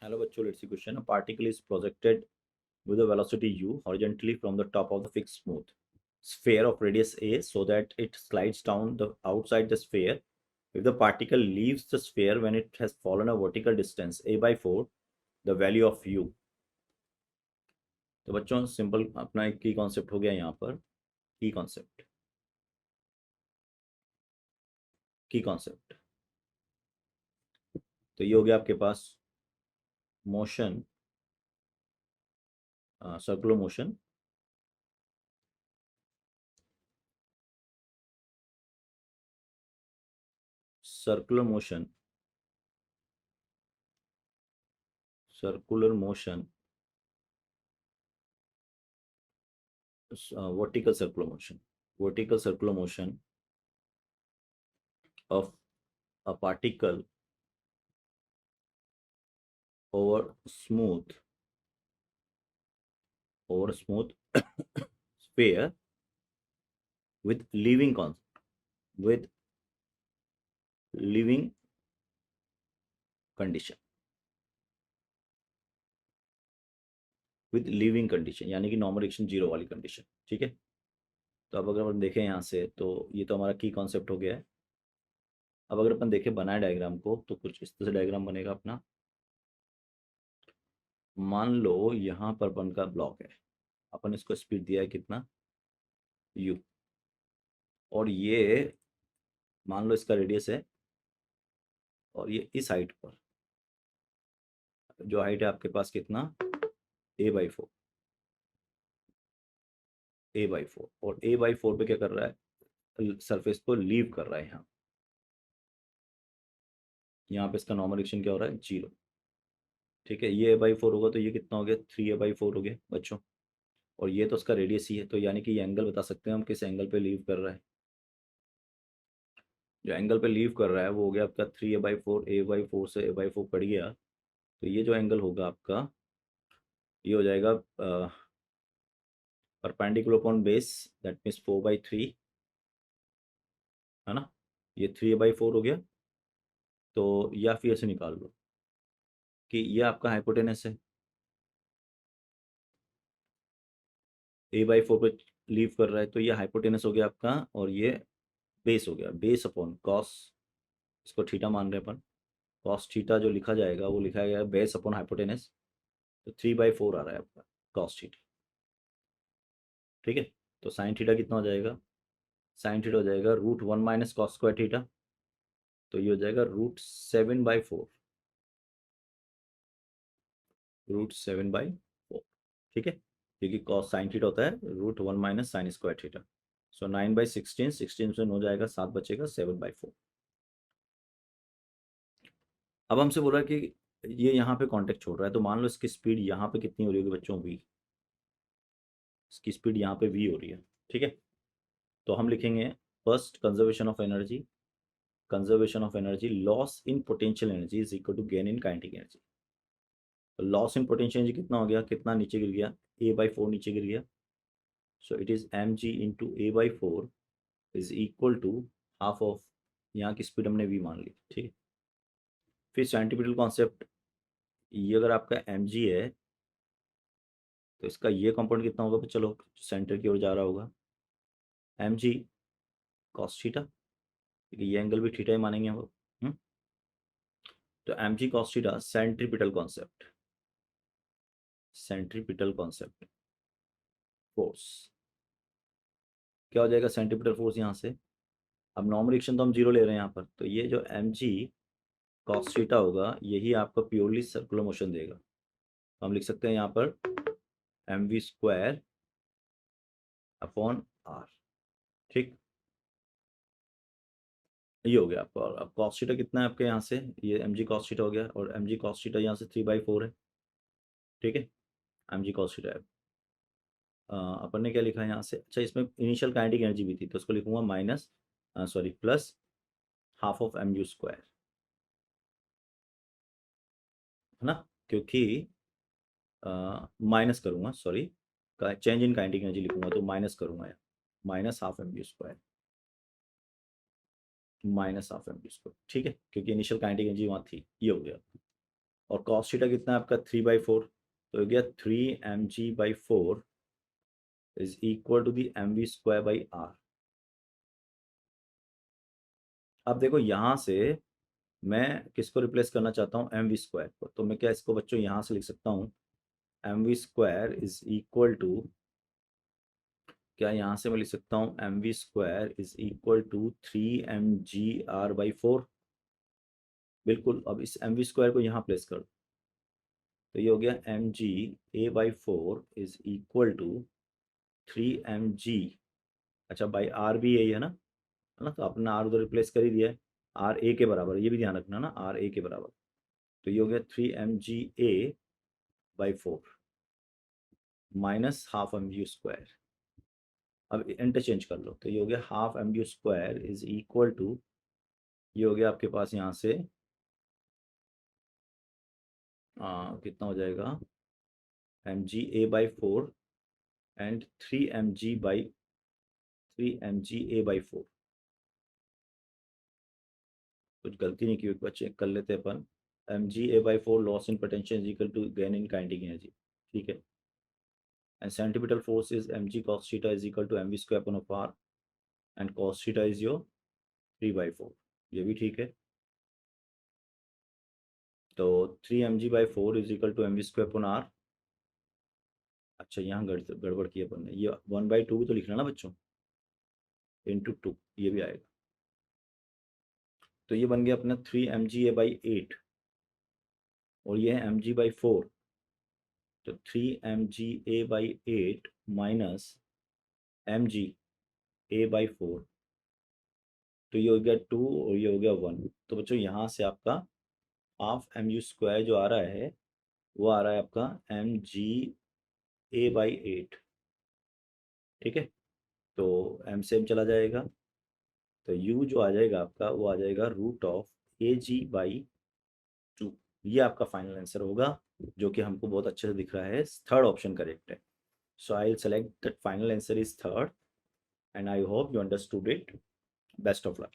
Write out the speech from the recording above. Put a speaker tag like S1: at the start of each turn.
S1: Hello बच्चों, let's see question. A particle is projected with a velocity u horizontally from the top of the fixed smooth sphere of radius a so that it slides down the outside the sphere. If the particle leaves the sphere when it has fallen a vertical distance a by 4, the value of u. तो बच्चों simple अपना एक की concept हो गया यहाँ पर की कॉन्सेप्ट तो ये हो गया आपके पास motion, circular motion, circular motion, circular motion, vertical circular motion, vertical circular motion of a particle over smooth sphere with with leaving condition, यानी कि नॉर्मल रिएक्शन जीरो वाली कंडीशन। ठीक है, तो अब अगर अपन देखें यहाँ से तो ये तो हमारा की कॉन्सेप्ट हो गया है। अब अगर अपन देखें बनाए डायग्राम को तो कुछ इस तरह से डायग्राम बनेगा अपना। मान लो यहाँ पर अपन का ब्लॉक है, अपन इसको स्पीड दिया है कितना u, और ये मान लो इसका रेडियस है और ये इस हाइट पर, जो हाइट है आपके पास कितना a बाई 4, और a बाई 4 पे क्या कर रहा है, सरफेस को लीव कर रहा है। यहाँ पे इसका नॉर्मल रिएक्शन क्या हो रहा है, जीरो। ठीक है, ये a बाई 4 होगा तो ये कितना हो गया, 3a/4 हो गया बच्चों। और ये तो उसका रेडियस ही है, तो यानी कि ये एंगल बता सकते हैं हम किस एंगल पे लीव कर रहा है। जो एंगल पे लीव कर रहा है वो हो गया आपका 3a/4, a/4 से a/4 कट गया, तो ये जो एंगल होगा आपका ये हो जाएगा perpendicular upon base, that means 4/3, है ना। ये 3a/4 हो गया। तो या फिर ऐसे निकाल लो कि ये आपका हाइपोटेनस है, a/4 पे लीव कर रहा है, तो ये हाइपोटेनस हो गया आपका, और ये बेस हो गया, बेस अपॉन कॉस, इसको थीटा मान रहे हैं अपन, कॉस थीटा जो लिखा जाएगा वो लिखा गया बेस अपॉन हाइपोटेनस, तो 3/4 आ रहा है आपका कॉस थीटा। ठीक है, तो साइन थीटा कितना हो जाएगा, साइन थीटा हो जाएगा √1 माइनस कॉस स्क्वायर थीटा, तो ये हो जाएगा √7/4, √7/4। ठीक है, क्योंकि कॉस साइन थीटा होता है √1 माइनस साइन स्क्वायर थीटा। सो 9/16, 16 से हो जाएगा 7 बचेगा 7/4। अब हमसे बोल रहा है कि ये यहाँ पे कांटेक्ट छोड़ रहा है, तो मान लो इसकी स्पीड यहाँ पे कितनी हो रही होगी बच्चों, v, इसकी स्पीड यहाँ पे v हो रही है। ठीक है, तो हम लिखेंगे first conservation of energy loss in potential energy is equal to gain in kinetic energy. तो लॉस इन पोटेंशियल एनर्जी कितना हो गया, कितना नीचे गिर गया, a/4 नीचे गिर गया। So it is mg into a/4 is equal to half of, यहाँ की स्पीड हमने v मान ली। ठीक है, फिर साइंटिफिकल कॉन्सेप्ट, ये अगर आपका mg है तो इसका ये कंपोनेंट कितना होगा, तो चलो सेंटर की ओर जा रहा होगा, mg cos थीटा, क्योंकि ये एंगल भी थीटा ही मानेंगे हम लोग। तो mg cos theta centripetal concept force, क्या हो जाएगा सेंट्रीपिटल फोर्स यहाँ से। अब नॉर्मल रिएक्शन तो हम जीरो ले रहे हैं यहाँ पर, तो ये जो mg cos थीटा होगा यही आपका प्योरली सर्कुलर मोशन देगा। तो हम लिख सकते हैं यहाँ पर mv² अपॉन r। ठीक, ये हो गया आपका। और अब cos थीटा कितना है आपके यहाँ से, ये mg cos थीटा हो गया, और mg cos थीटा यहाँ से 3/4 है। ठीक है, mg cos थीटा है। अपन ने क्या लिखा है यहाँ से, अच्छा इसमें इनिशियल काइनेटिक एनर्जी भी थी, तो उसको लिखूंगा minus, sorry plus half of mg², है ना, क्योंकि माइनस करूंगा, sorry change in kinetic energy लिखूंगा तो माइनस करूंगा, minus half mg², minus half mg²। ठीक है, क्योंकि इनिशियल काइनेटिक एनर्जी वहाँ थी, ये हो गया। और कॉस थीटा कितना है आपका 3/4, तो हो गया 3 mg/4 is equal to the mv²/r। अब देखो यहाँ से मैं किसको रिप्लेस करना चाहता हूँ, mv² को, तो मैं क्या इसको बच्चों यहाँ से लिख सकता हूँ mv² इज इक्वल टू, क्या यहाँ से मैं लिख सकता हूँ mv² is equal to 3 mg/4। बिल्कुल, अब इस mv² को यहाँ प्लेस कर दो, तो ये हो गया mg/4 is equal to 3 mg, अच्छा बाई आर भी यही है ना, तो अपना आर उधर रिप्लेस कर ही दिया है, आर ए के बराबर, ये भी ध्यान रखना ना, आर ए के बराबर, तो ये हो गया 3 mg/4 माइनस हाफ mg²। अब इंटरचेंज कर लो, तो ये हो गया half mg² is equal to, ये हो गया आपके पास यहाँ से कितना हो जाएगा mg/4 एंड 3 mg/4। कुछ गलती नहीं की, एक बार चेक कर लेते हैं अपन। mg/4 loss in potential is equal to gain in kinetic energy, ठीक है। And centripetal force is mg cos theta is equal to mv²/r and cos theta is your 3/4, ये भी ठीक है। तो 3 mg/4 is equal to mv²/r। अच्छा यहाँ गड़बड़ की अपन ने, ये 1/2 भी तो लिखना ना बच्चों, इंटू 2, ये भी आएगा, तो ये बन गया अपना 3 mg/8 और ये है mg/4, तो 3 mg/8 माइनस mg/4, तो ये हो गया 2 और ये हो गया 1। तो बच्चों यहाँ से आपका हाफ mg² जो आ रहा है वो आ रहा है आपका mg/8, ठीक है। तो m से m चला जाएगा, तो u जो आ जाएगा आपका वो आ जाएगा √AG/2। ये आपका फाइनल आंसर होगा, जो कि हमको बहुत अच्छे से दिख रहा है, थर्ड ऑप्शन करेक्ट है। So I will select that final answer is third and I hope you understood it. Best of luck.